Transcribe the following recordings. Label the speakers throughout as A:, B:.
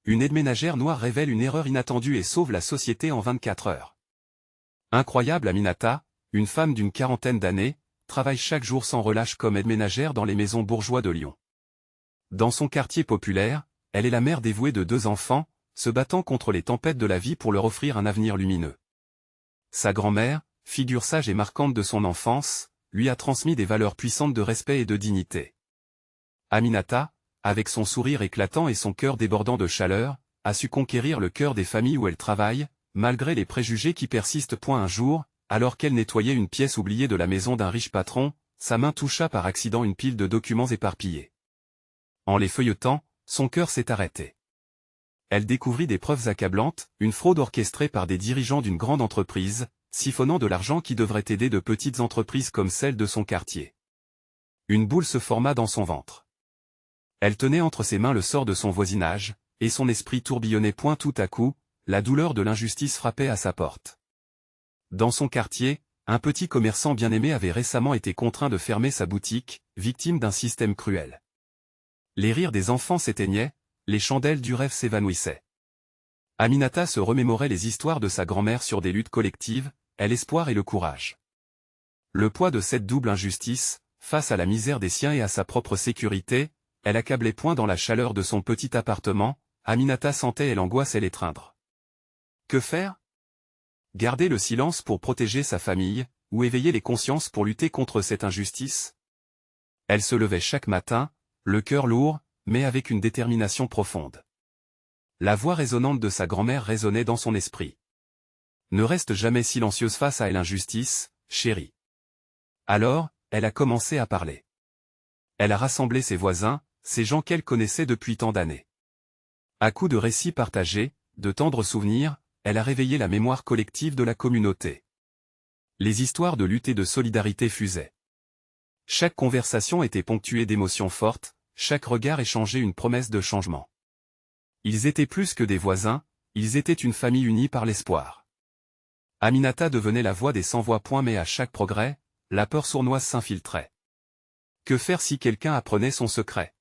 A: une aide ménagère noire révèle une erreur inattendue et sauve la société en 24 heures. Incroyable. Aminata, une femme d'une quarantaine d'années, travaille chaque jour sans relâche comme aide ménagère dans les maisons bourgeois de Lyon. Dans son quartier populaire, elle est la mère dévouée de 2 enfants, se battant contre les tempêtes de la vie pour leur offrir un avenir lumineux. Sa grand-mère, figure sage et marquante de son enfance, lui a transmis des valeurs puissantes de respect et de dignité. Aminata, avec son sourire éclatant et son cœur débordant de chaleur, a su conquérir le cœur des familles où elle travaille, malgré les préjugés qui persistent. Un jour, alors qu'elle nettoyait une pièce oubliée de la maison d'un riche patron, sa main toucha par accident une pile de documents éparpillés. En les feuilletant, son cœur s'est arrêté. Elle découvrit des preuves accablantes, une fraude orchestrée par des dirigeants d'une grande entreprise, siphonnant de l'argent qui devrait aider de petites entreprises comme celle de son quartier. Une boule se forma dans son ventre. Elle tenait entre ses mains le sort de son voisinage, et son esprit tourbillonnait. Tout à coup, la douleur de l'injustice frappait à sa porte. Dans son quartier, un petit commerçant bien-aimé avait récemment été contraint de fermer sa boutique, victime d'un système cruel. Les rires des enfants s'éteignaient, les chandelles du rêve s'évanouissaient. Aminata se remémorait les histoires de sa grand-mère sur des luttes collectives, l'espoir et le courage. Le poids de cette double injustice, face à la misère des siens et à sa propre sécurité, elle accablait. Dans la chaleur de son petit appartement, Aminata sentait l'angoisse l'étreindre. Que faire? Garder le silence pour protéger sa famille, ou éveiller les consciences pour lutter contre cette injustice? Elle se levait chaque matin, le cœur lourd, mais avec une détermination profonde. La voix résonnante de sa grand-mère résonnait dans son esprit. Ne reste jamais silencieuse face à l'injustice, chérie. Alors, elle a commencé à parler. Elle a rassemblé ses voisins, ces gens qu'elle connaissait depuis tant d'années. À coups de récits partagés, de tendres souvenirs, elle a réveillé la mémoire collective de la communauté. Les histoires de lutte et de solidarité fusaient. Chaque conversation était ponctuée d'émotions fortes, chaque regard échangeait une promesse de changement. Ils étaient plus que des voisins, ils étaient une famille unie par l'espoir. Aminata devenait la voix des sans-voix. Mais à chaque progrès, la peur sournoise s'infiltrait. Que faire si quelqu'un apprenait son secret?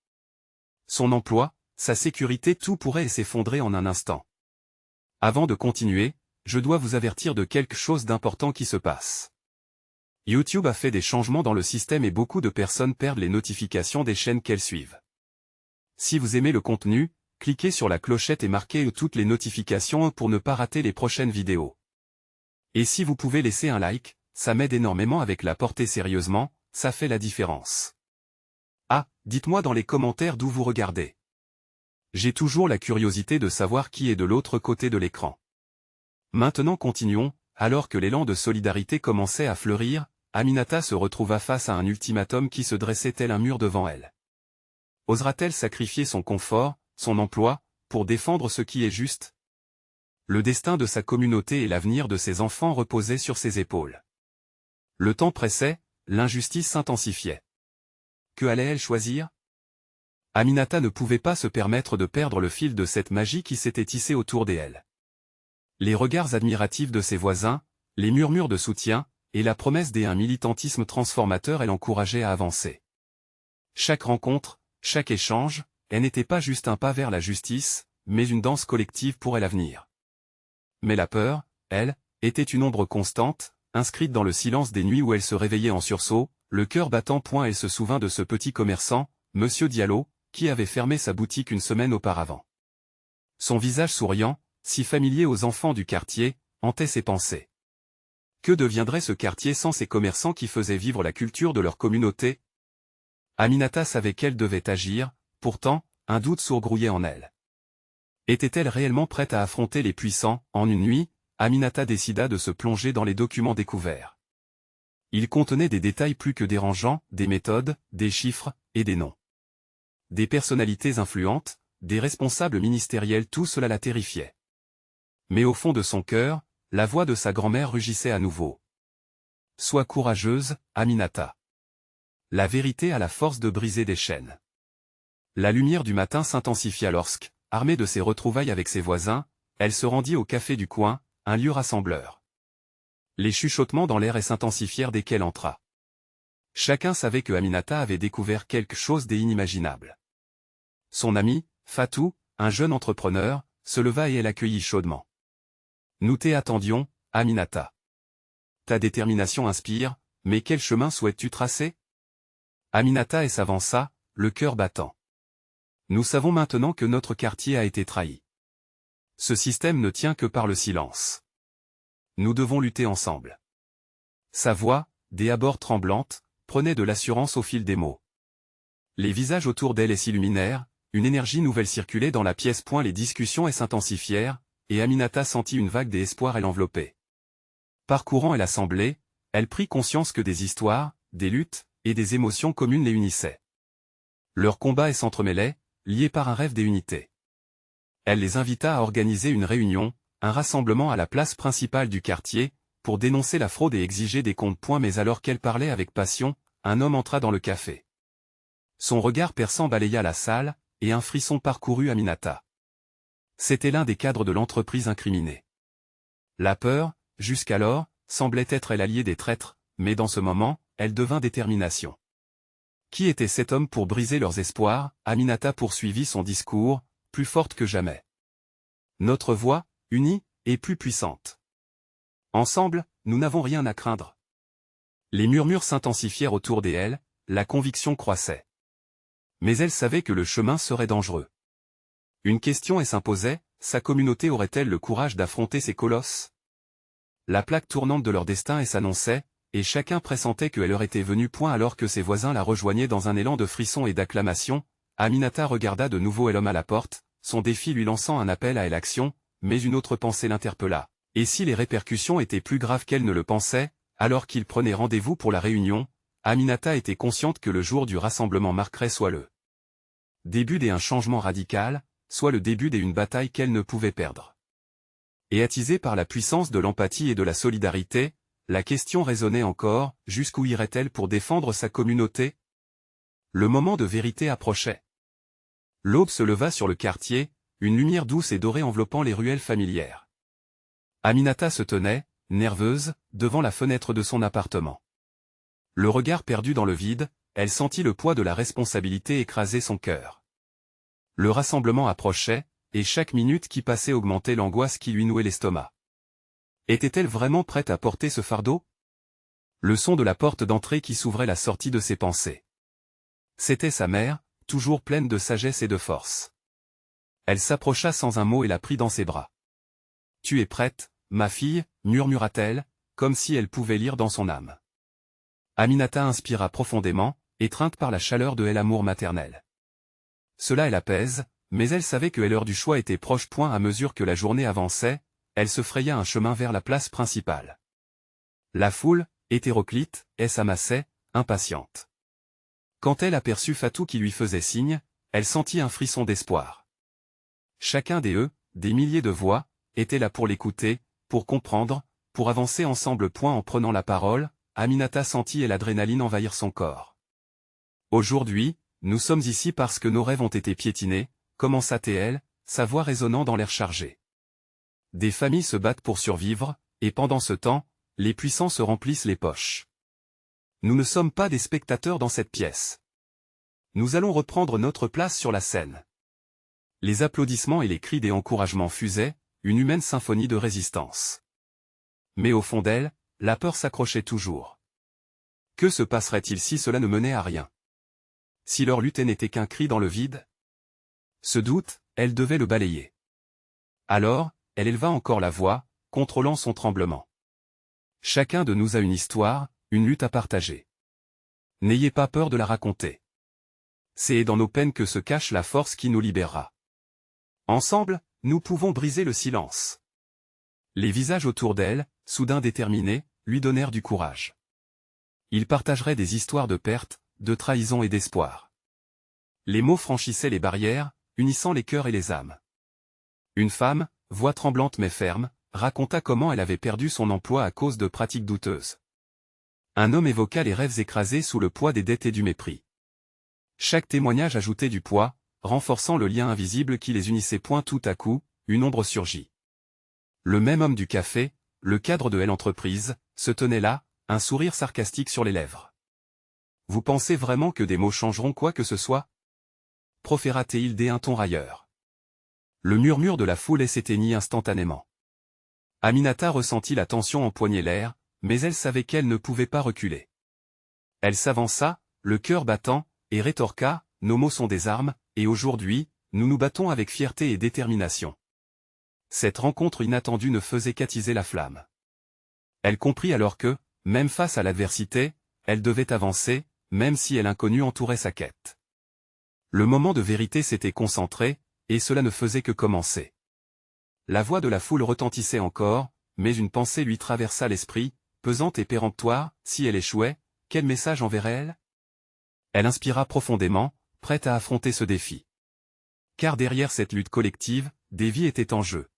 A: Son emploi, sa sécurité, tout pourrait s'effondrer en un instant. Avant de continuer, je dois vous avertir de quelque chose d'important qui se passe. YouTube a fait des changements dans le système et beaucoup de personnes perdent les notifications des chaînes qu'elles suivent. Si vous aimez le contenu, cliquez sur la clochette et marquez toutes les notifications pour ne pas rater les prochaines vidéos. Et si vous pouvez laisser un like, ça m'aide énormément avec la portée. Sérieusement, ça fait la différence. Ah, dites-moi dans les commentaires d'où vous regardez. J'ai toujours la curiosité de savoir qui est de l'autre côté de l'écran. Maintenant continuons, alors que l'élan de solidarité commençait à fleurir, Aminata se retrouva face à un ultimatum qui se dressait tel un mur devant elle. Osera-t-elle sacrifier son confort, son emploi, pour défendre ce qui est juste? Le destin de sa communauté et l'avenir de ses enfants reposaient sur ses épaules. Le temps pressait, l'injustice s'intensifiait. Que allait-elle choisir? Aminata ne pouvait pas se permettre de perdre le fil de cette magie qui s'était tissée autour d'elle. Les regards admiratifs de ses voisins, les murmures de soutien, et la promesse d'un militantisme transformateur l'encourageaient à avancer. Chaque rencontre, chaque échange, elle n'était pas juste un pas vers la justice, mais une danse collective pour l'avenir. Mais la peur, elle, était une ombre constante, inscrite dans le silence des nuits où elle se réveillait en sursaut, le cœur battant. Elle se souvint de ce petit commerçant, Monsieur Diallo, qui avait fermé sa boutique une semaine auparavant. Son visage souriant, si familier aux enfants du quartier, hantait ses pensées. Que deviendrait ce quartier sans ces commerçants qui faisaient vivre la culture de leur communauté? Aminata savait qu'elle devait agir, pourtant, un doute sourd-grouillait en elle. Était-elle réellement prête à affronter les puissants? En une nuit, Aminata décida de se plonger dans les documents découverts. Ils contenaient des détails plus que dérangeants, des méthodes, des chiffres, et des noms. Des personnalités influentes, des responsables ministériels, tout cela la terrifiait. Mais au fond de son cœur, la voix de sa grand-mère rugissait à nouveau. Sois courageuse, Aminata. La vérité a la force de briser des chaînes. La lumière du matin s'intensifia lorsque, armée de ses retrouvailles avec ses voisins, elle se rendit au café du coin, un lieu rassembleur. Les chuchotements dans l'air s'intensifièrent dès qu'elle entra. Chacun savait que Aminata avait découvert quelque chose d'inimaginable. Son amie, Fatou, un jeune entrepreneur, se leva et elle l'accueillit chaudement. Nous t'attendions, Aminata. Ta détermination inspire, mais quel chemin souhaites-tu tracer? Aminata s'avança, le cœur battant. Nous savons maintenant que notre quartier a été trahi. Ce système ne tient que par le silence. Nous devons lutter ensemble. Sa voix, des abords tremblante, prenait de l'assurance au fil des mots. Les visages autour d'elle s'illuminèrent, une énergie nouvelle circulait dans la pièce. Les discussions s'intensifièrent, et Aminata sentit une vague d'espoir l'envelopper. Parcourant l'assemblée, elle prit conscience que des histoires, des luttes, et des émotions communes les unissaient. Leurs combats s'entremêlaient, liés par un rêve d'unité. Elle les invita à organiser une réunion, un rassemblement à la place principale du quartier, pour dénoncer la fraude et exiger des comptes. Mais alors qu'elle parlait avec passion, un homme entra dans le café. Son regard perçant balaya la salle, et un frisson parcourut Aminata. C'était l'un des cadres de l'entreprise incriminée. La peur, jusqu'alors, semblait être l'allié des traîtres, mais dans ce moment, elle devint détermination. Qui était cet homme pour briser leurs espoirs? Aminata poursuivit son discours, plus forte que jamais. Notre voix, unie, est plus puissante. Ensemble, nous n'avons rien à craindre. Les murmures s'intensifièrent autour d'elle, la conviction croissait. Mais elle savait que le chemin serait dangereux. Une question s'imposait, sa communauté aurait-elle le courage d'affronter ces colosses? La plaque tournante de leur destin s'annonçait, et chacun pressentait que leur était venue. Alors que ses voisins la rejoignaient dans un élan de frissons et d'acclamations, Aminata regarda de nouveau l'homme à la porte, son défi lui lançant un appel à l'action, mais une autre pensée l'interpella. Et si les répercussions étaient plus graves qu'elle ne le pensait, alors qu'ils prenaient rendez-vous pour la réunion, Aminata était consciente que le jour du rassemblement marquerait soit le début d'un changement radical, soit le début d'une bataille qu'elle ne pouvait perdre. Et attisée par la puissance de l'empathie et de la solidarité, la question résonnait encore, jusqu'où irait-elle pour défendre sa communauté? Le moment de vérité approchait. L'aube se leva sur le quartier, une lumière douce et dorée enveloppant les ruelles familières. Aminata se tenait, nerveuse, devant la fenêtre de son appartement. Le regard perdu dans le vide, elle sentit le poids de la responsabilité écraser son cœur. Le rassemblement approchait, et chaque minute qui passait augmentait l'angoisse qui lui nouait l'estomac. Était-elle vraiment prête à porter ce fardeau? Le son de la porte d'entrée qui s'ouvrait la sortie de ses pensées. C'était sa mère, toujours pleine de sagesse et de force. Elle s'approcha sans un mot et la prit dans ses bras. « Tu es prête, ma fille » murmura-t-elle, comme si elle pouvait lire dans son âme. Aminata inspira profondément, étreinte par la chaleur de l'amour maternel. Cela l'apaise, mais elle savait que l'heure du choix était proche. À mesure que la journée avançait, elle se fraya un chemin vers la place principale. La foule, hétéroclite, s'amassait, impatiente. Quand elle aperçut Fatou qui lui faisait signe, elle sentit un frisson d'espoir. Chacun des milliers de voix, était là pour l'écouter, pour comprendre, pour avancer ensemble. En prenant la parole, Aminata sentit l'adrénaline envahir son corps. Aujourd'hui, nous sommes ici parce que nos rêves ont été piétinés, commença-t-elle, sa voix résonnant dans l'air chargé. Des familles se battent pour survivre, et pendant ce temps, les puissants se remplissent les poches. Nous ne sommes pas des spectateurs dans cette pièce. Nous allons reprendre notre place sur la scène. Les applaudissements et les cris des encouragements fusaient, une humaine symphonie de résistance. Mais au fond d'elle, la peur s'accrochait toujours. Que se passerait-il si cela ne menait à rien? Si leur lutte n'était qu'un cri dans le vide? Ce doute, elle devait le balayer. Alors, elle éleva encore la voix, contrôlant son tremblement. Chacun de nous a une histoire, une lutte à partager. N'ayez pas peur de la raconter. C'est dans nos peines que se cache la force qui nous libérera. Ensemble, nous pouvons briser le silence. Les visages autour d'elle, soudain déterminés, lui donnèrent du courage. Ils partageraient des histoires de perte, de trahison et d'espoir. Les mots franchissaient les barrières, unissant les cœurs et les âmes. Une femme, voix tremblante mais ferme, raconta comment elle avait perdu son emploi à cause de pratiques douteuses. Un homme évoqua les rêves écrasés sous le poids des dettes et du mépris. Chaque témoignage ajoutait du poids, renforçant le lien invisible qui les unissait. Tout à coup, une ombre surgit. Le même homme du café, le cadre de l'entreprise, se tenait là, un sourire sarcastique sur les lèvres. Vous pensez vraiment que des mots changeront quoi que ce soit? Proféra-t-il d'un ton railleur. Le murmure de la foule s'éteignit instantanément. Aminata ressentit la tension empoigner l'air, mais elle savait qu'elle ne pouvait pas reculer. Elle s'avança, le cœur battant, et rétorqua, « Nos mots sont des armes, et aujourd'hui, nous nous battons avec fierté et détermination. » Cette rencontre inattendue ne faisait qu'attiser la flamme. Elle comprit alors que, même face à l'adversité, elle devait avancer, même si l'inconnu entourait sa quête. Le moment de vérité s'était concentré, et cela ne faisait que commencer. La voix de la foule retentissait encore, mais une pensée lui traversa l'esprit, pesante et péremptoire, si elle échouait, quel message enverrait-elle? Elle inspira profondément, prête à affronter ce défi. Car derrière cette lutte collective, des vies étaient en jeu.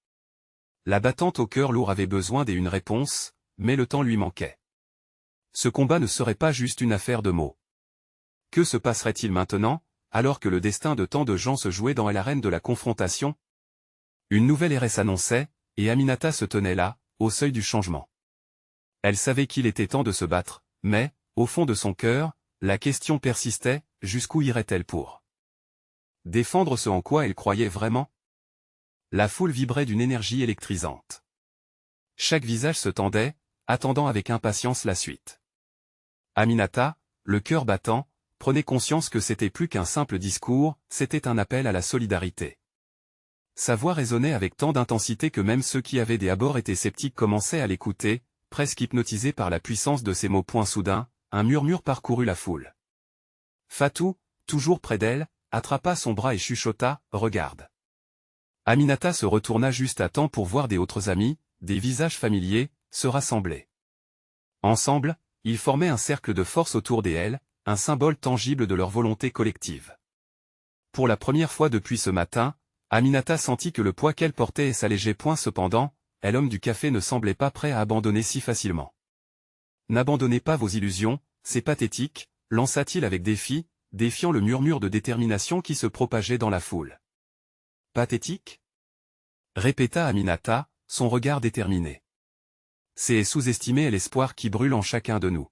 A: La battante au cœur lourd avait besoin d'une réponse, mais le temps lui manquait. Ce combat ne serait pas juste une affaire de mots. Que se passerait-il maintenant, alors que le destin de tant de gens se jouait dans l'arène de la confrontation? Une nouvelle ère s'annonçait, et Aminata se tenait là, au seuil du changement. Elle savait qu'il était temps de se battre, mais, au fond de son cœur, la question persistait, jusqu'où irait-elle pour défendre ce en quoi elle croyait vraiment? La foule vibrait d'une énergie électrisante. Chaque visage se tendait, attendant avec impatience la suite. Aminata, le cœur battant, prenait conscience que c'était plus qu'un simple discours, c'était un appel à la solidarité. Sa voix résonnait avec tant d'intensité que même ceux qui avaient des abords été sceptiques commençaient à l'écouter, presque hypnotisés par la puissance de ces mots. Point soudain, un murmure parcourut la foule. Fatou, toujours près d'elle, attrapa son bras et chuchota, « Regarde !» Aminata se retourna juste à temps pour voir des autres amis, des visages familiers, se rassembler. Ensemble, ils formaient un cercle de force autour d'elle, un symbole tangible de leur volonté collective. Pour la première fois depuis ce matin, Aminata sentit que le poids qu'elle portait s'allégeait. Cependant, l'homme du café ne semblait pas prêt à abandonner si facilement. « N'abandonnez pas vos illusions, c'est pathétique », lança-t-il avec défi, défiant le murmure de détermination qui se propageait dans la foule. « Pathétique » répéta Aminata, son regard déterminé. C'est sous-estimer l'espoir qui brûle en chacun de nous.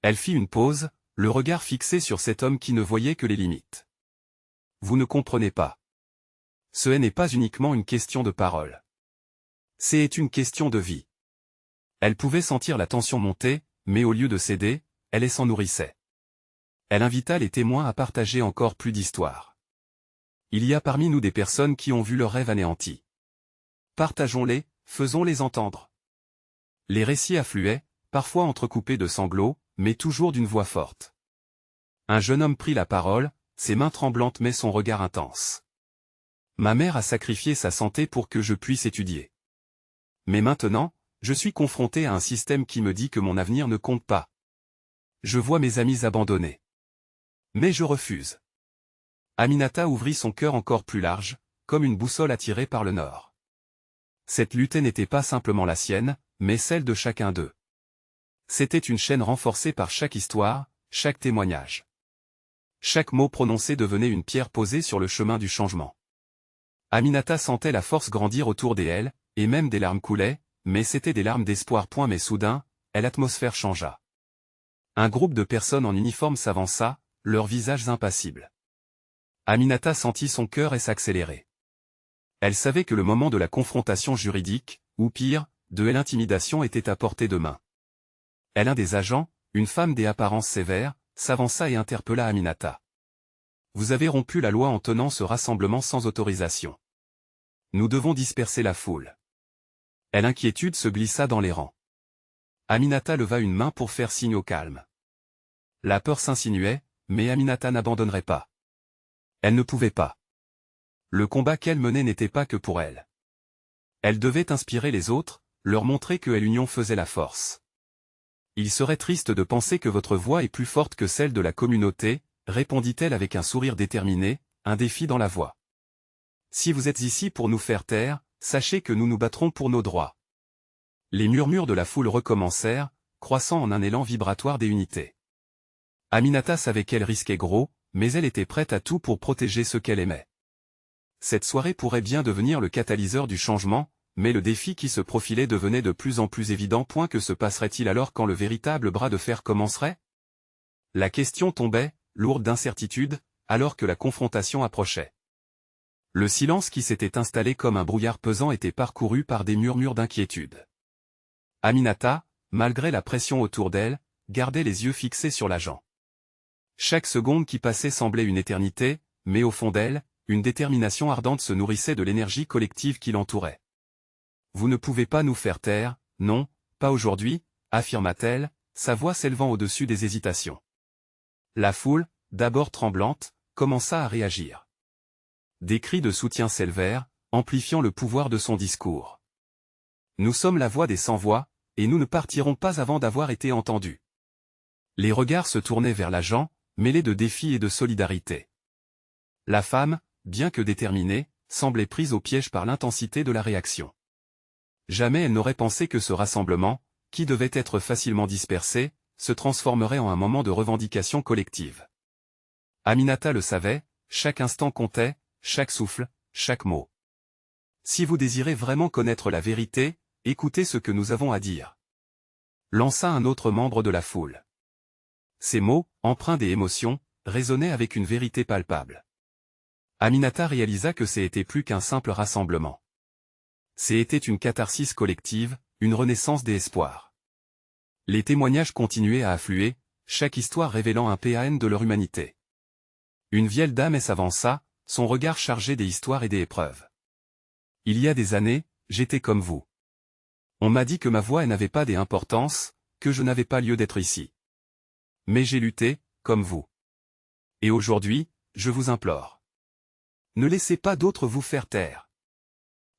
A: Elle fit une pause, le regard fixé sur cet homme qui ne voyait que les limites. Vous ne comprenez pas. Ce n'est pas uniquement une question de parole. C'est une question de vie. Elle pouvait sentir la tension monter, mais au lieu de céder, elle s'en nourrissait. Elle invita les témoins à partager encore plus d'histoires. Il y a parmi nous des personnes qui ont vu leurs rêves anéantis. Partageons-les, faisons-les entendre. Les récits affluaient, parfois entrecoupés de sanglots, mais toujours d'une voix forte. Un jeune homme prit la parole, ses mains tremblantes mais son regard intense. Ma mère a sacrifié sa santé pour que je puisse étudier. Mais maintenant, je suis confronté à un système qui me dit que mon avenir ne compte pas. Je vois mes amis abandonnés. Mais je refuse. Aminata ouvrit son cœur encore plus large, comme une boussole attirée par le nord. Cette lutte n'était pas simplement la sienne, mais celle de chacun d'eux. C'était une chaîne renforcée par chaque histoire, chaque témoignage. Chaque mot prononcé devenait une pierre posée sur le chemin du changement. Aminata sentait la force grandir autour d'elle, et même des larmes coulaient, mais c'étaient des larmes d'espoir. Mais soudain, l'atmosphère changea. Un groupe de personnes en uniforme s'avança, leurs visages impassibles. Aminata sentit son cœur s'accélérer. Elle savait que le moment de la confrontation juridique, ou pire, de l'intimidation était à portée de main. L'un des agents, une femme des apparences sévères, s'avança et interpella Aminata. « Vous avez rompu la loi en tenant ce rassemblement sans autorisation. Nous devons disperser la foule. » L'inquiétude se glissa dans les rangs. Aminata leva une main pour faire signe au calme. La peur s'insinuait, mais Aminata n'abandonnerait pas. Elle ne pouvait pas. Le combat qu'elle menait n'était pas que pour elle. Elle devait inspirer les autres, leur montrer que l'union faisait la force. Il serait triste de penser que votre voix est plus forte que celle de la communauté, répondit-elle avec un sourire déterminé, un défi dans la voix. Si vous êtes ici pour nous faire taire, sachez que nous nous battrons pour nos droits. Les murmures de la foule recommencèrent, croissant en un élan vibratoire des unités. Aminata savait qu'elle risquait gros, mais elle était prête à tout pour protéger ce qu'elle aimait. Cette soirée pourrait bien devenir le catalyseur du changement, mais le défi qui se profilait devenait de plus en plus évident. Que se passerait-il alors quand le véritable bras de fer commencerait? La question tombait, lourde d'incertitude, alors que la confrontation approchait. Le silence qui s'était installé comme un brouillard pesant était parcouru par des murmures d'inquiétude. Aminata, malgré la pression autour d'elle, gardait les yeux fixés sur l'agent. Chaque seconde qui passait semblait une éternité, mais au fond d'elle, une détermination ardente se nourrissait de l'énergie collective qui l'entourait. « Vous ne pouvez pas nous faire taire, non, pas aujourd'hui », affirma-t-elle, sa voix s'élevant au-dessus des hésitations. La foule, d'abord tremblante, commença à réagir. Des cris de soutien s'élevèrent, amplifiant le pouvoir de son discours. « Nous sommes la voix des sans-voix, et nous ne partirons pas avant d'avoir été entendus. » Les regards se tournaient vers l'agent, mêlés de défi et de solidarité. La femme, bien que déterminée, semblait prise au piège par l'intensité de la réaction. Jamais elle n'aurait pensé que ce rassemblement, qui devait être facilement dispersé, se transformerait en un moment de revendication collective. Aminata le savait, chaque instant comptait, chaque souffle, chaque mot. Si vous désirez vraiment connaître la vérité, écoutez ce que nous avons à dire. Lança un autre membre de la foule. Ces mots, empreints des émotions, résonnaient avec une vérité palpable. Aminata réalisa que c'était plus qu'un simple rassemblement. C'était une catharsis collective, une renaissance des espoirs. Les témoignages continuaient à affluer, chaque histoire révélant un PAN de leur humanité. Une vieille dame s'avança, son regard chargé des histoires et des épreuves. Il y a des années, j'étais comme vous. On m'a dit que ma voix n'avait pas d'importance, que je n'avais pas lieu d'être ici. Mais j'ai lutté, comme vous. Et aujourd'hui, je vous implore. Ne laissez pas d'autres vous faire taire.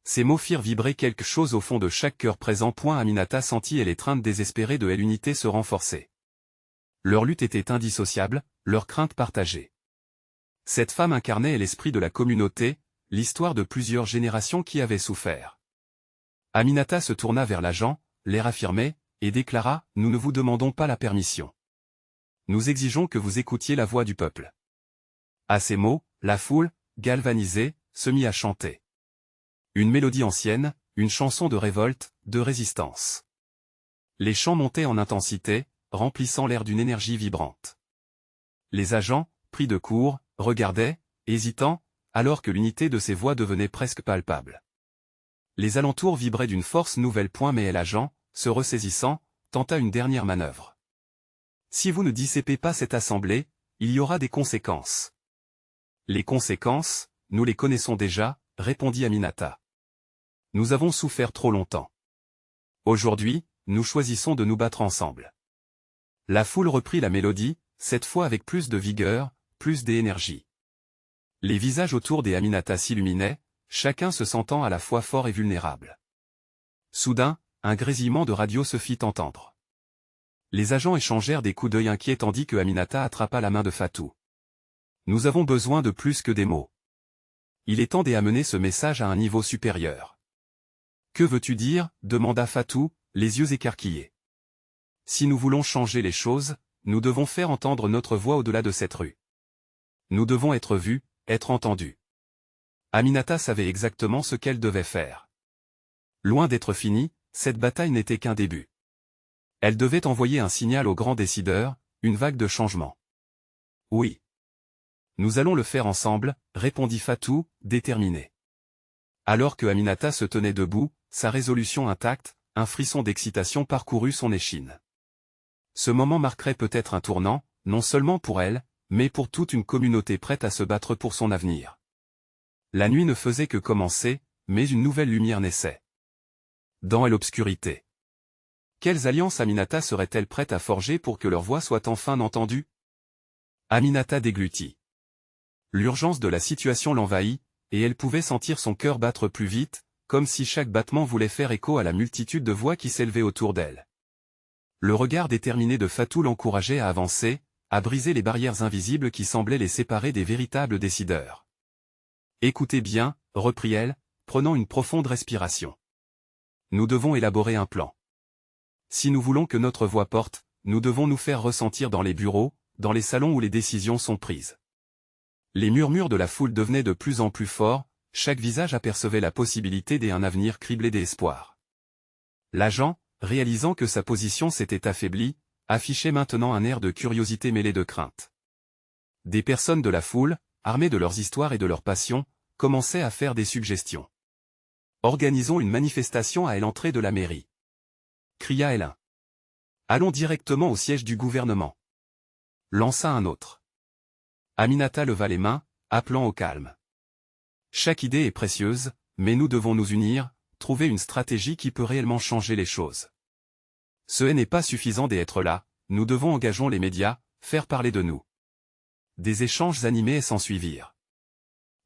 A: Ces mots firent vibrer quelque chose au fond de chaque cœur présent. Aminata sentit et l'étreinte désespérée de l'unité se renforcer. Leur lutte était indissociable, leur crainte partagée. Cette femme incarnait l'esprit de la communauté, l'histoire de plusieurs générations qui avaient souffert. Aminata se tourna vers l'agent, l'air affirmé, et déclara « Nous ne vous demandons pas la permission. Nous exigeons que vous écoutiez la voix du peuple. » À ces mots, la foule, galvanisée, se mit à chanter. Une mélodie ancienne, une chanson de révolte, de résistance. Les chants montaient en intensité, remplissant l'air d'une énergie vibrante. Les agents, pris de court, regardaient, hésitants, alors que l'unité de ces voix devenait presque palpable. Les alentours vibraient d'une force nouvelle. Mais l'agent, se ressaisissant, tenta une dernière manœuvre. Si vous ne dissipez pas cette assemblée, il y aura des conséquences. Les conséquences, nous les connaissons déjà, répondit Aminata. Nous avons souffert trop longtemps. Aujourd'hui, nous choisissons de nous battre ensemble. La foule reprit la mélodie, cette fois avec plus de vigueur, plus d'énergie. Les visages autour des Aminata s'illuminaient, chacun se sentant à la fois fort et vulnérable. Soudain, un grésillement de radio se fit entendre. Les agents échangèrent des coups d'œil inquiets tandis que Aminata attrapa la main de Fatou. Nous avons besoin de plus que des mots. Il est temps d'amener ce message à un niveau supérieur. Que veux-tu dire ? Demanda Fatou, les yeux écarquillés. Si nous voulons changer les choses, nous devons faire entendre notre voix au-delà de cette rue. Nous devons être vus, être entendus. Aminata savait exactement ce qu'elle devait faire. Loin d'être finie, cette bataille n'était qu'un début. Elle devait envoyer un signal aux grands décideurs, une vague de changement. Oui. Nous allons le faire ensemble, répondit Fatou, déterminé. Alors que Aminata se tenait debout, sa résolution intacte, un frisson d'excitation parcourut son échine. Ce moment marquerait peut-être un tournant, non seulement pour elle, mais pour toute une communauté prête à se battre pour son avenir. La nuit ne faisait que commencer, mais une nouvelle lumière naissait. Dans l'obscurité. Quelles alliances Aminata serait-elle prête à forger pour que leur voix soit enfin entendue ? Aminata déglutit. L'urgence de la situation l'envahit, et elle pouvait sentir son cœur battre plus vite, comme si chaque battement voulait faire écho à la multitude de voix qui s'élevaient autour d'elle. Le regard déterminé de Fatou l'encourageait à avancer, à briser les barrières invisibles qui semblaient les séparer des véritables décideurs. Écoutez bien, reprit-elle, prenant une profonde respiration. Nous devons élaborer un plan. Si nous voulons que notre voix porte, nous devons nous faire ressentir dans les bureaux, dans les salons où les décisions sont prises. Les murmures de la foule devenaient de plus en plus forts, chaque visage apercevait la possibilité d'un avenir criblé d'espoir. L'agent, réalisant que sa position s'était affaiblie, affichait maintenant un air de curiosité mêlée de crainte. Des personnes de la foule, armées de leurs histoires et de leurs passions, commençait à faire des suggestions. « Organisons une manifestation à l'entrée de la mairie », cria l'un. « Allons directement au siège du gouvernement », lança un autre. Aminata leva les mains, appelant au calme. Chaque idée est précieuse, mais nous devons nous unir, trouver une stratégie qui peut réellement changer les choses. Ce n'est pas suffisant d'être là, nous devons engager les médias, faire parler de nous. Des échanges animés s'ensuivirent.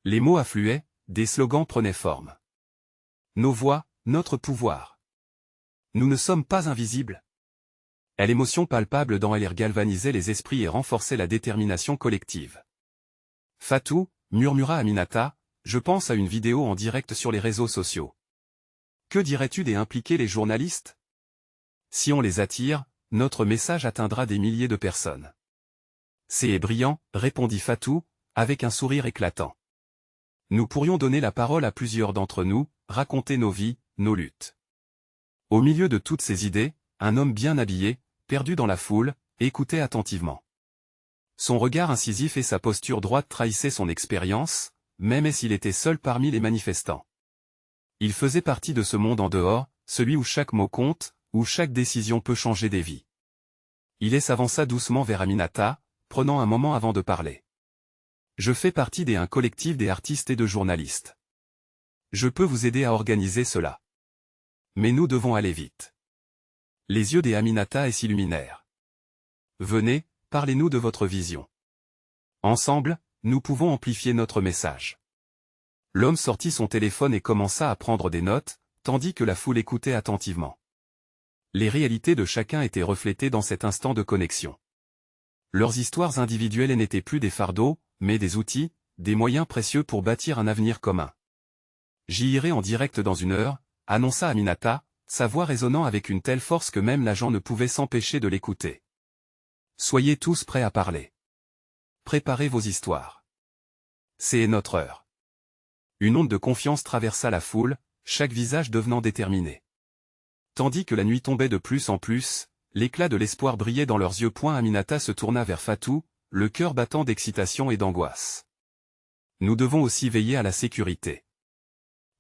A: Les mots affluaient, des slogans prenaient forme. Nos voix, notre pouvoir. Nous ne sommes pas invisibles. L'émotion palpable dans elle galvanisait les esprits et renforçait la détermination collective. Fatou, murmura Aminata, je pense à une vidéo en direct sur les réseaux sociaux. Que dirais-tu d'impliquer les journalistes? Si on les attire, notre message atteindra des milliers de personnes. C'est brillant, répondit Fatou, avec un sourire éclatant. Nous pourrions donner la parole à plusieurs d'entre nous, raconter nos vies, nos luttes. Au milieu de toutes ces idées, un homme bien habillé, perdu dans la foule, écoutait attentivement. Son regard incisif et sa posture droite trahissaient son expérience, même s'il était seul parmi les manifestants. Il faisait partie de ce monde en dehors, celui où chaque mot compte, où chaque décision peut changer des vies. Il s'avança doucement vers Aminata, prenant un moment avant de parler. Je fais partie d'un collectif des artistes et de journalistes. Je peux vous aider à organiser cela. Mais nous devons aller vite. Les yeux d'Aminata s'illuminèrent. Venez, parlez-nous de votre vision. Ensemble, nous pouvons amplifier notre message. L'homme sortit son téléphone et commença à prendre des notes, tandis que la foule écoutait attentivement. Les réalités de chacun étaient reflétées dans cet instant de connexion. Leurs histoires individuelles n'étaient plus des fardeaux, mais des outils, des moyens précieux pour bâtir un avenir commun. J'y irai en direct dans 1 heure, annonça Aminata, sa voix résonnant avec une telle force que même l'agent ne pouvait s'empêcher de l'écouter. Soyez tous prêts à parler. Préparez vos histoires. C'est notre heure. Une onde de confiance traversa la foule, chaque visage devenant déterminé. Tandis que la nuit tombait de plus en plus, l'éclat de l'espoir brillait dans leurs yeux. Aminata se tourna vers Fatou, le cœur battant d'excitation et d'angoisse. Nous devons aussi veiller à la sécurité.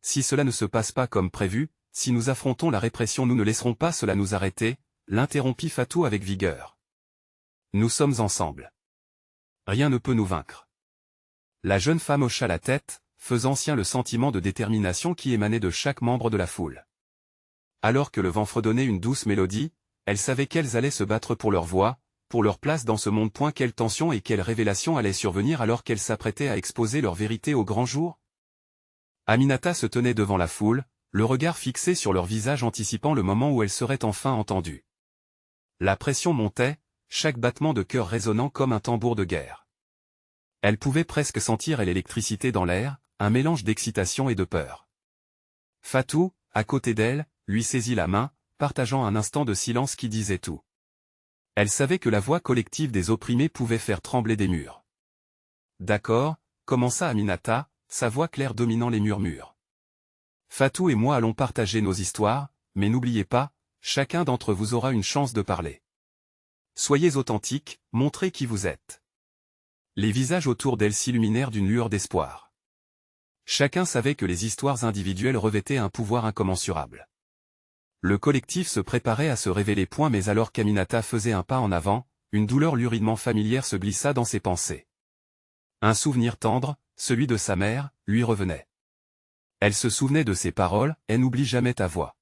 A: Si cela ne se passe pas comme prévu, si nous affrontons la répression, nous ne laisserons pas cela nous arrêter, l'interrompit Fatou avec vigueur. Nous sommes ensemble. Rien ne peut nous vaincre. La jeune femme hocha la tête, faisant sien le sentiment de détermination qui émanait de chaque membre de la foule. Alors que le vent fredonnait une douce mélodie, elle savait qu'elles allaient se battre pour leur voix, pour leur place dans ce monde. Quelle tension et quelle révélation allait survenir alors qu'elles s'apprêtaient à exposer leur vérité au grand jour? Aminata se tenait devant la foule, le regard fixé sur leur visage anticipant le moment où elle serait enfin entendue. La pression montait, chaque battement de cœur résonnant comme un tambour de guerre. Elle pouvait presque sentir l'électricité dans l'air, un mélange d'excitation et de peur. Fatou, à côté d'elle, lui saisit la main, partageant un instant de silence qui disait tout. Elle savait que la voix collective des opprimés pouvait faire trembler des murs. D'accord, commença Aminata, sa voix claire dominant les murmures. Fatou et moi allons partager nos histoires, mais n'oubliez pas, chacun d'entre vous aura une chance de parler. Soyez authentiques, montrez qui vous êtes. Les visages autour d'elle s'illuminèrent d'une lueur d'espoir. Chacun savait que les histoires individuelles revêtaient un pouvoir incommensurable. Le collectif se préparait à se révéler. Mais alors qu'Aminata faisait un pas en avant, une douleur luridement familière se glissa dans ses pensées. Un souvenir tendre, celui de sa mère, lui revenait. Elle se souvenait de ses paroles, « Elle n'oublie jamais ta voix.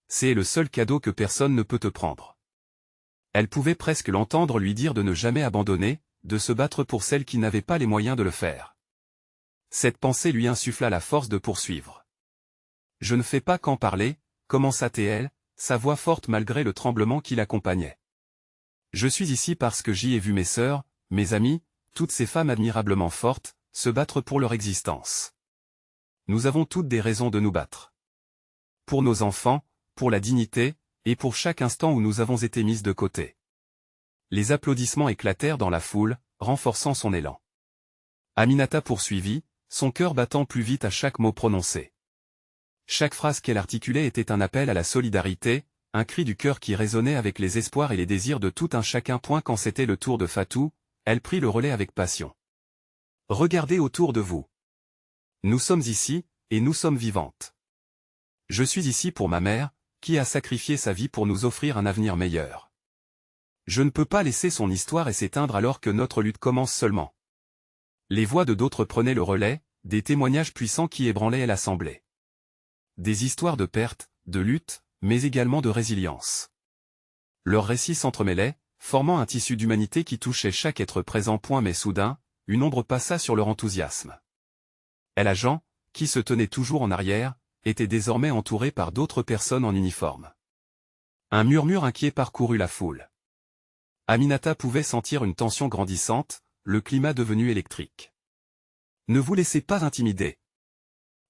A: C'est le seul cadeau que personne ne peut te prendre. » Elle pouvait presque l'entendre lui dire de ne jamais abandonner, de se battre pour celles qui n'avaient pas les moyens de le faire. Cette pensée lui insuffla la force de poursuivre. « Je ne fais pas qu'en parler », commença-t-elle, sa voix forte malgré le tremblement qui l'accompagnait. « Je suis ici parce que j'y ai vu mes sœurs, mes amis, toutes ces femmes admirablement fortes, se battre pour leur existence. Nous avons toutes des raisons de nous battre. Pour nos enfants, pour la dignité, et pour chaque instant où nous avons été mises de côté. » Les applaudissements éclatèrent dans la foule, renforçant son élan. Aminata poursuivit, son cœur battant plus vite à chaque mot prononcé. Chaque phrase qu'elle articulait était un appel à la solidarité, un cri du cœur qui résonnait avec les espoirs et les désirs de tout un chacun. Quand c'était le tour de Fatou, elle prit le relais avec passion. « Regardez autour de vous. Nous sommes ici, et nous sommes vivantes. Je suis ici pour ma mère, qui a sacrifié sa vie pour nous offrir un avenir meilleur. Je ne peux pas laisser son histoire s'éteindre alors que notre lutte commence seulement. Les voix de d'autres prenaient le relais, des témoignages puissants qui ébranlaient l'assemblée. Des histoires de perte, de lutte, mais également de résilience. Leurs récits s'entremêlaient, formant un tissu d'humanité qui touchait chaque être présent. Mais soudain, une ombre passa sur leur enthousiasme. El Agent, qui se tenait toujours en arrière, était désormais entouré par d'autres personnes en uniforme. Un murmure inquiet parcourut la foule. Aminata pouvait sentir une tension grandissante, le climat devenu électrique. « Ne vous laissez pas intimider !»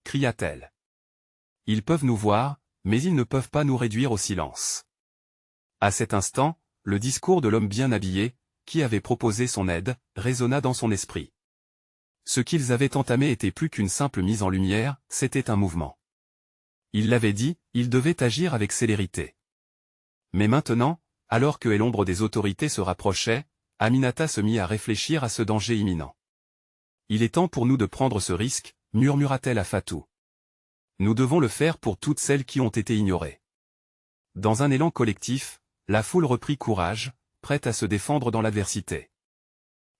A: cria-t-elle. « Ils peuvent nous voir, mais ils ne peuvent pas nous réduire au silence. » À cet instant, le discours de l'homme bien habillé, qui avait proposé son aide, résonna dans son esprit. Ce qu'ils avaient entamé était plus qu'une simple mise en lumière, c'était un mouvement. Il l'avait dit, il devait agir avec célérité. Mais maintenant, alors que l'ombre des autorités se rapprochait, Aminata se mit à réfléchir à ce danger imminent. « Il est temps pour nous de prendre ce risque, » murmura-t-elle à Fatou. « Nous devons le faire pour toutes celles qui ont été ignorées. » Dans un élan collectif, la foule reprit courage, prête à se défendre dans l'adversité.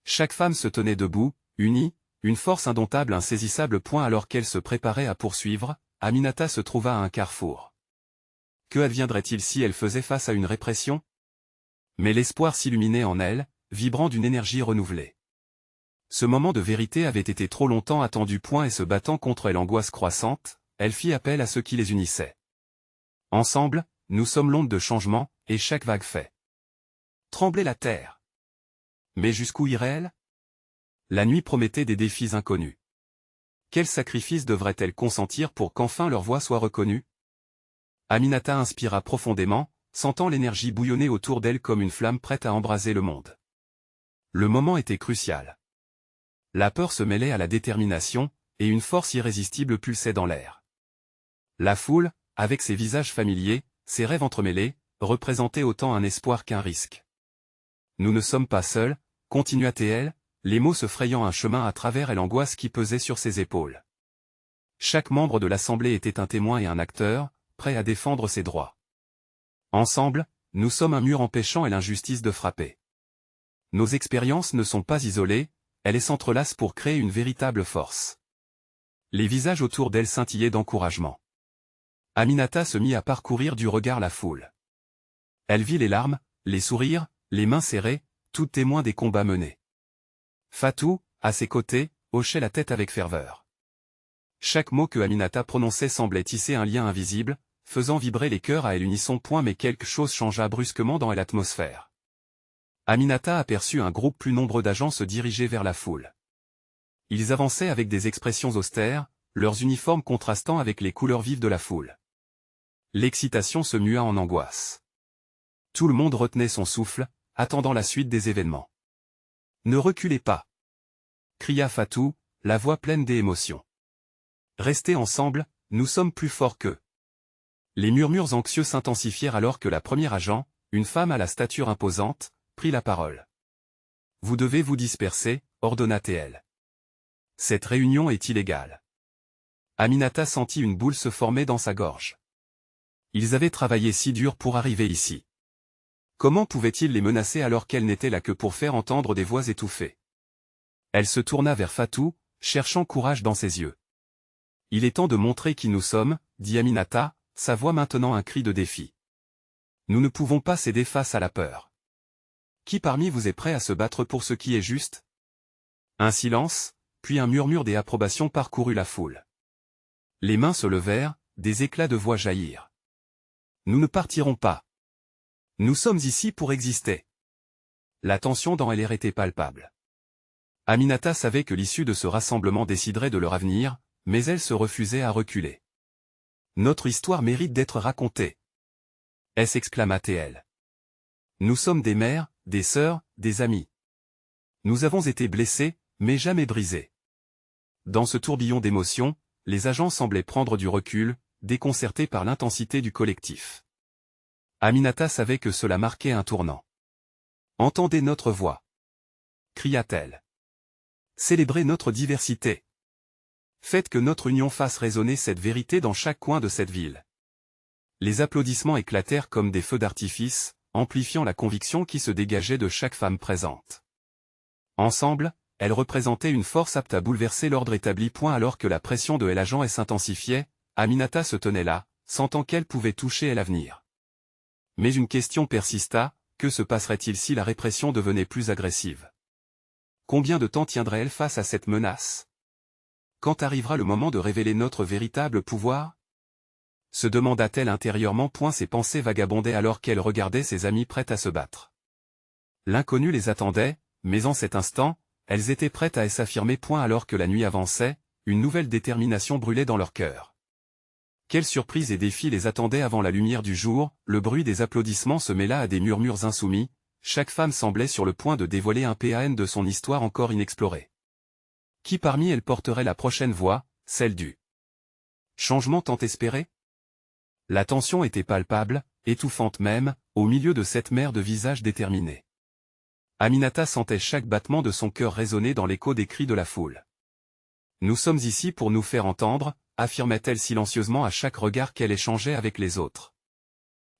A: Chaque femme se tenait debout, unie, une force indomptable, insaisissable. Alors qu'elle se préparait à poursuivre, Aminata se trouva à un carrefour. Que adviendrait-il si elle faisait face à une répression? Mais l'espoir s'illuminait en elle, vibrant d'une énergie renouvelée. Ce moment de vérité avait été trop longtemps attendu. Et se battant contre l'angoisse croissante, elle fit appel à ceux qui les unissaient. Ensemble, nous sommes l'onde de changement, et chaque vague fait trembler la terre. Mais jusqu'où irait-elle? La nuit promettait des défis inconnus. Quels sacrifices devraient-elles consentir pour qu'enfin leur voix soit reconnue? Aminata inspira profondément, sentant l'énergie bouillonner autour d'elle comme une flamme prête à embraser le monde. Le moment était crucial. La peur se mêlait à la détermination, et une force irrésistible pulsait dans l'air. La foule, avec ses visages familiers, ses rêves entremêlés, représentait autant un espoir qu'un risque. « Nous ne sommes pas seuls », continua-t-elle, les mots se frayant un chemin à travers l'angoisse qui pesait sur ses épaules. Chaque membre de l'Assemblée était un témoin et un acteur, prêt à défendre ses droits. Ensemble, nous sommes un mur empêchant l'injustice de frapper. Nos expériences ne sont pas isolées, elles s'entrelacent pour créer une véritable force. Les visages autour d'elle scintillaient d'encouragement. Aminata se mit à parcourir du regard la foule. Elle vit les larmes, les sourires, les mains serrées, tout témoin des combats menés. Fatou, à ses côtés, hochait la tête avec ferveur. Chaque mot que Aminata prononçait semblait tisser un lien invisible, faisant vibrer les cœurs à l'unisson. Mais quelque chose changea brusquement dans l'atmosphère. Aminata aperçut un groupe plus nombreux d'agents se diriger vers la foule. Ils avançaient avec des expressions austères, leurs uniformes contrastant avec les couleurs vives de la foule. L'excitation se mua en angoisse. Tout le monde retenait son souffle, attendant la suite des événements. « Ne reculez pas !» cria Fatou, la voix pleine d'émotion. « Restez ensemble, nous sommes plus forts qu'eux. » Les murmures anxieux s'intensifièrent alors que la première agent, une femme à la stature imposante, prit la parole. « Vous devez vous disperser, » ordonna-t-elle. « Cette réunion est illégale. » Aminata sentit une boule se former dans sa gorge. Ils avaient travaillé si dur pour arriver ici. Comment pouvaient-ils les menacer alors qu'elle n'était là que pour faire entendre des voix étouffées? Elle se tourna vers Fatou, cherchant courage dans ses yeux. « Il est temps de montrer qui nous sommes, » dit Aminata, sa voix maintenant un cri de défi. « Nous ne pouvons pas céder face à la peur. Qui parmi vous est prêt à se battre pour ce qui est juste ?» Un silence, puis un murmure d'approbation parcourut la foule. Les mains se levèrent, des éclats de voix jaillirent. « Nous ne partirons pas. Nous sommes ici pour exister. » La tension dans l'air était palpable. Aminata savait que l'issue de ce rassemblement déciderait de leur avenir, mais elle se refusait à reculer. « Notre histoire mérite d'être racontée. » s'exclama-t-elle. « Nous sommes des mères, des sœurs, des amis. Nous avons été blessés, mais jamais brisés. » Dans ce tourbillon d'émotions, les agents semblaient prendre du recul, déconcertés par l'intensité du collectif. Aminata savait que cela marquait un tournant. « Entendez notre voix !» cria-t-elle. « Célébrez notre diversité. Faites que notre union fasse résonner cette vérité dans chaque coin de cette ville. Les applaudissements éclatèrent comme des feux d'artifice, amplifiant la conviction qui se dégageait de chaque femme présente. Ensemble, elles représentaient une force apte à bouleverser l'ordre établi. Alors que la pression de l'agent s'intensifiait, Aminata se tenait là, sentant qu'elle pouvait toucher l'avenir. Mais une question persista, que se passerait-il si la répression devenait plus agressive? Combien de temps tiendrait-elle face à cette menace? Quand arrivera le moment de révéler notre véritable pouvoir? Se demanda-t-elle intérieurement. Ses pensées vagabondaient alors qu'elle regardait ses amies prêtes à se battre. L'inconnu les attendait, mais en cet instant, elles étaient prêtes à s'affirmer. Alors que la nuit avançait, une nouvelle détermination brûlait dans leur cœur. Quelle surprise et défi les attendait avant la lumière du jour? Le bruit des applaudissements se mêla à des murmures insoumis, chaque femme semblait sur le point de dévoiler un pan de son histoire encore inexplorée. Qui parmi elles porterait la prochaine voix, celle du changement tant espéré? La tension était palpable, étouffante même, au milieu de cette mer de visages déterminés. Aminata sentait chaque battement de son cœur résonner dans l'écho des cris de la foule. Nous sommes ici pour nous faire entendre, affirmait-elle silencieusement à chaque regard qu'elle échangeait avec les autres.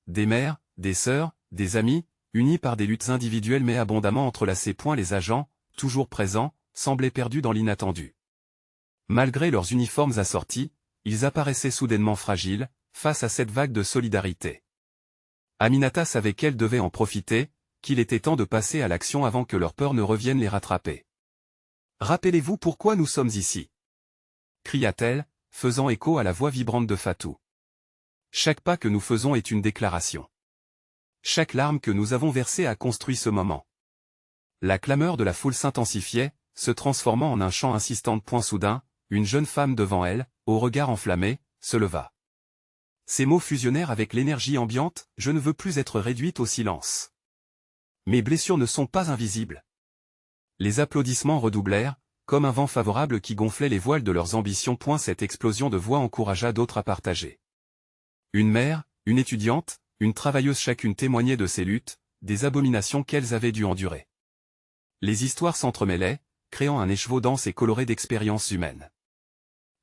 A: Des mères, des sœurs, des amis, unis par des luttes individuelles mais abondamment entrelacées. Les agents, toujours présents, semblaient perdus dans l'inattendu. Malgré leurs uniformes assortis, ils apparaissaient soudainement fragiles, face à cette vague de solidarité. Aminata savait qu'elle devait en profiter, qu'il était temps de passer à l'action avant que leur peur ne revienne les rattraper. « Rappelez-vous pourquoi nous sommes ici » cria-t-elle, faisant écho à la voix vibrante de Fatou. Chaque pas que nous faisons est une déclaration. Chaque larme que nous avons versée a construit ce moment. La clameur de la foule s'intensifiait, se transformant en un chant insistant. Soudain, une jeune femme devant elle, au regard enflammé, se leva. Ces mots fusionnèrent avec l'énergie ambiante, je ne veux plus être réduite au silence. Mes blessures ne sont pas invisibles. Les applaudissements redoublèrent, comme un vent favorable qui gonflait les voiles de leurs ambitions. Cette explosion de voix encouragea d'autres à partager. Une mère, une étudiante, une travailleuse, chacune témoignait de ces luttes, des abominations qu'elles avaient dû endurer. Les histoires s'entremêlaient, créant un écheveau dense et coloré d'expériences humaines.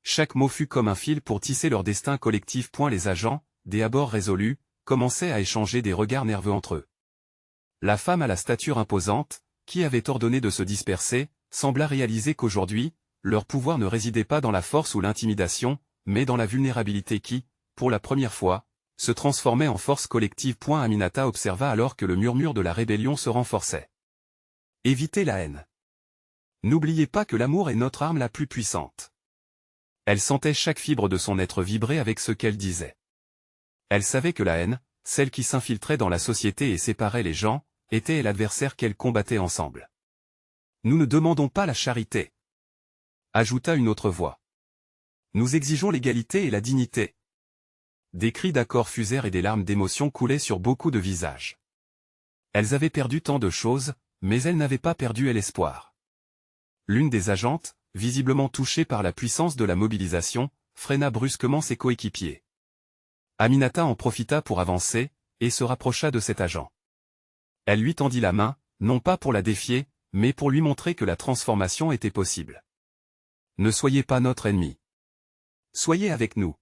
A: Chaque mot fut comme un fil pour tisser leur destin collectif. Les agents, des abords résolus, commençaient à échanger des regards nerveux entre eux. La femme à la stature imposante, qui avait ordonné de se disperser, sembla réaliser qu'aujourd'hui, leur pouvoir ne résidait pas dans la force ou l'intimidation, mais dans la vulnérabilité qui, pour la première fois, se transformait en force collective. Aminata observa alors que le murmure de la rébellion se renforçait. Évitez la haine. N'oubliez pas que l'amour est notre arme la plus puissante. Elle sentait chaque fibre de son être vibrer avec ce qu'elle disait. Elle savait que la haine, celle qui s'infiltrait dans la société et séparait les gens, était l'adversaire qu'elle combattait ensemble. Nous ne demandons pas la charité, ajouta une autre voix. Nous exigeons l'égalité et la dignité. Des cris d'accord fusèrent et des larmes d'émotion coulaient sur beaucoup de visages. Elles avaient perdu tant de choses, mais elles n'avaient pas perdu l'espoir. L'une des agentes, visiblement touchée par la puissance de la mobilisation, freina brusquement ses coéquipiers. Aminata en profita pour avancer, et se rapprocha de cet agent. Elle lui tendit la main, non pas pour la défier, mais pour lui montrer que la transformation était possible. Ne soyez pas notre ennemi. Soyez avec nous.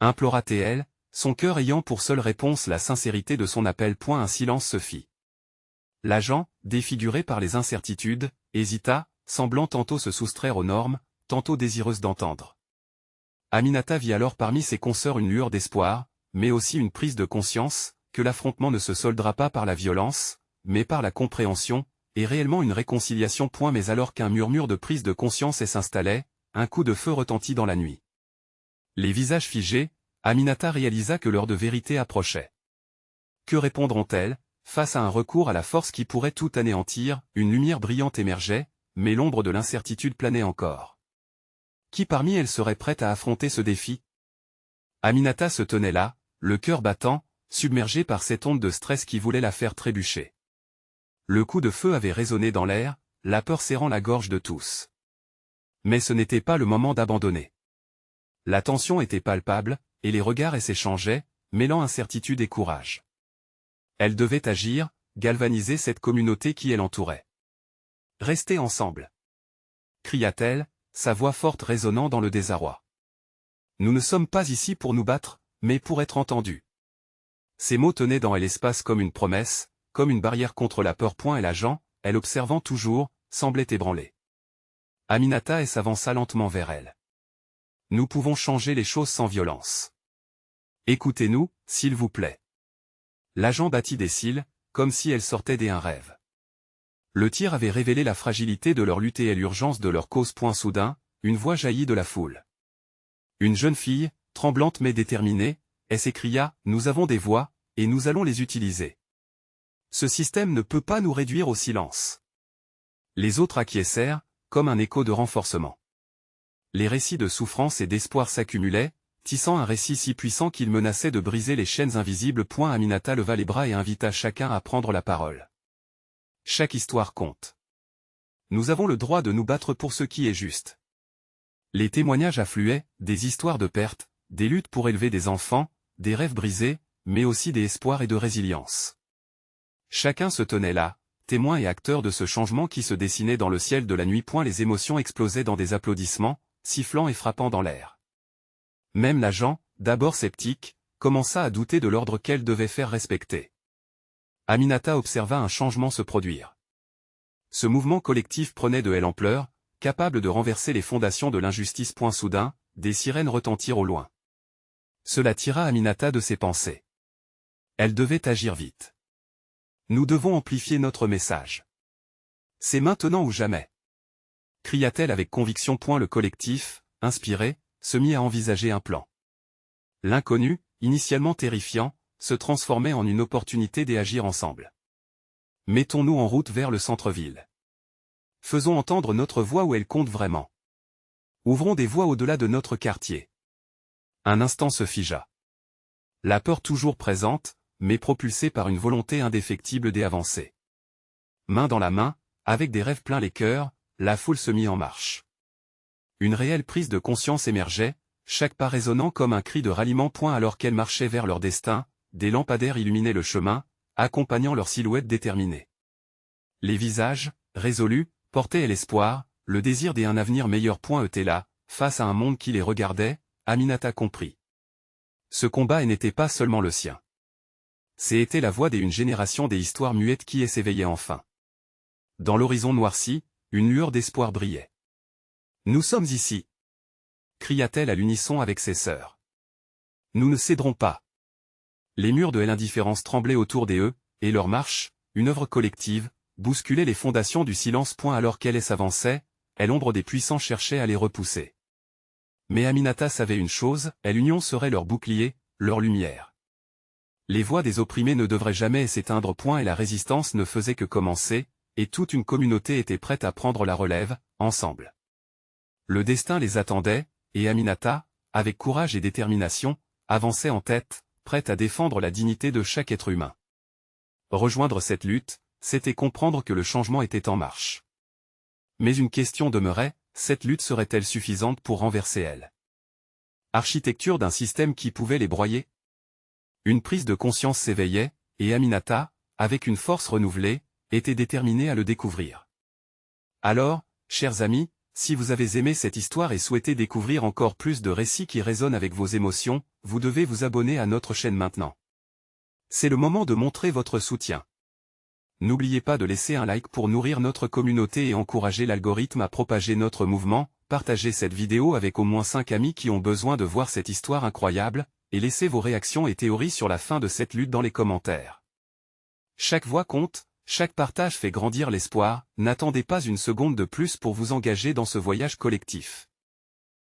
A: Implora-t-elle, son cœur ayant pour seule réponse la sincérité de son appel. Un silence se fit. L'agent, défiguré par les incertitudes, hésita, semblant tantôt se soustraire aux normes, tantôt désireuse d'entendre. Aminata vit alors parmi ses consoeurs une lueur d'espoir, mais aussi une prise de conscience, que l'affrontement ne se soldera pas par la violence, mais par la compréhension, et réellement une réconciliation. Mais alors qu'un murmure de prise de conscience s'installait, un coup de feu retentit dans la nuit. Les visages figés, Aminata réalisa que l'heure de vérité approchait. Que répondront-elles, face à un recours à la force qui pourrait tout anéantir? Une lumière brillante émergeait, mais l'ombre de l'incertitude planait encore. Qui parmi elles serait prête à affronter ce défi? Aminata se tenait là, le cœur battant, submergée par cette onde de stress qui voulait la faire trébucher. Le coup de feu avait résonné dans l'air, la peur serrant la gorge de tous. Mais ce n'était pas le moment d'abandonner. La tension était palpable, et les regards s'échangeaient, mêlant incertitude et courage. Elle devait agir, galvaniser cette communauté qui l'entourait. « Restez ensemble !» cria-t-elle, sa voix forte résonnant dans le désarroi. Nous ne sommes pas ici pour nous battre, mais pour être entendus. Ces mots tenaient dans elle l'espace comme une promesse, comme une barrière contre la peur. Et l'agent, elle observant toujours, semblait ébranlée. Aminata s'avança lentement vers elle. Nous pouvons changer les choses sans violence. Écoutez-nous, s'il vous plaît. L'agent battit des cils, comme si elle sortait d'un rêve. Le tir avait révélé la fragilité de leur lutte et l'urgence de leur cause. Soudain, une voix jaillit de la foule. Une jeune fille, tremblante mais déterminée, elle s'écria « Nous avons des voix, et nous allons les utiliser. Ce système ne peut pas nous réduire au silence. » Les autres acquiescèrent, comme un écho de renforcement. Les récits de souffrance et d'espoir s'accumulaient, tissant un récit si puissant qu'il menaçait de briser les chaînes invisibles. Aminata leva les bras et invita chacun à prendre la parole. Chaque histoire compte. Nous avons le droit de nous battre pour ce qui est juste. Les témoignages affluaient, des histoires de perte, des luttes pour élever des enfants, des rêves brisés, mais aussi des espoirs et de résilience. Chacun se tenait là, témoin et acteur de ce changement qui se dessinait dans le ciel de la nuit. Les émotions explosaient dans des applaudissements, sifflant et frappant dans l'air. Même l'agent, d'abord sceptique, commença à douter de l'ordre qu'elle devait faire respecter. Aminata observa un changement se produire. Ce mouvement collectif prenait de l'ampleur, capable de renverser les fondations de l'injustice. Soudain, des sirènes retentirent au loin. Cela tira Aminata de ses pensées. Elle devait agir vite. Nous devons amplifier notre message. C'est maintenant ou jamais. Cria-t-elle avec conviction. Le collectif, inspiré, se mit à envisager un plan. L'inconnu, initialement terrifiant, se transformait en une opportunité d'agir ensemble. Mettons-nous en route vers le centre-ville. Faisons entendre notre voix où elle compte vraiment. Ouvrons des voies au-delà de notre quartier. Un instant se figea. La peur toujours présente, mais propulsée par une volonté indéfectible d'avancer. Main dans la main, avec des rêves pleins les cœurs, la foule se mit en marche. Une réelle prise de conscience émergeait, chaque pas résonnant comme un cri de ralliement. Alors qu'elles marchaient vers leur destin, des lampadaires illuminaient le chemin, accompagnant leurs silhouettes déterminées. Les visages, résolus, portaient l'espoir, le désir d'un avenir meilleur. Étaient là, face à un monde qui les regardait, Aminata comprit. Ce combat n'était pas seulement le sien. C'était la voix d'une génération des histoires muettes qui s'éveillait enfin. Dans l'horizon noirci, une lueur d'espoir brillait. Nous sommes ici, cria-t-elle à l'unisson avec ses sœurs. Nous ne céderons pas. Les murs de l'indifférence tremblaient autour d'eux, et leur marche, une œuvre collective, bousculait les fondations du silence. Alors qu'elle s'avançait, l'ombre des puissants cherchait à les repousser. Mais Aminata savait une chose, l'union serait leur bouclier, leur lumière. Les voix des opprimés ne devraient jamais s'éteindre. Et la résistance ne faisait que commencer, et toute une communauté était prête à prendre la relève, ensemble. Le destin les attendait, et Aminata, avec courage et détermination, avançait en tête, prête à défendre la dignité de chaque être humain. Rejoindre cette lutte, c'était comprendre que le changement était en marche. Mais une question demeurait, cette lutte serait-elle suffisante pour renverser elle? Architecture d'un système qui pouvait les broyer? Une prise de conscience s'éveillait, et Aminata, avec une force renouvelée, était déterminée à le découvrir. Alors, chers amis, si vous avez aimé cette histoire et souhaitez découvrir encore plus de récits qui résonnent avec vos émotions, vous devez vous abonner à notre chaîne maintenant. C'est le moment de montrer votre soutien. N'oubliez pas de laisser un like pour nourrir notre communauté et encourager l'algorithme à propager notre mouvement, partagez cette vidéo avec au moins 5 amis qui ont besoin de voir cette histoire incroyable, et laissez vos réactions et théories sur la fin de cette lutte dans les commentaires. Chaque voix compte, chaque partage fait grandir l'espoir, n'attendez pas une seconde de plus pour vous engager dans ce voyage collectif.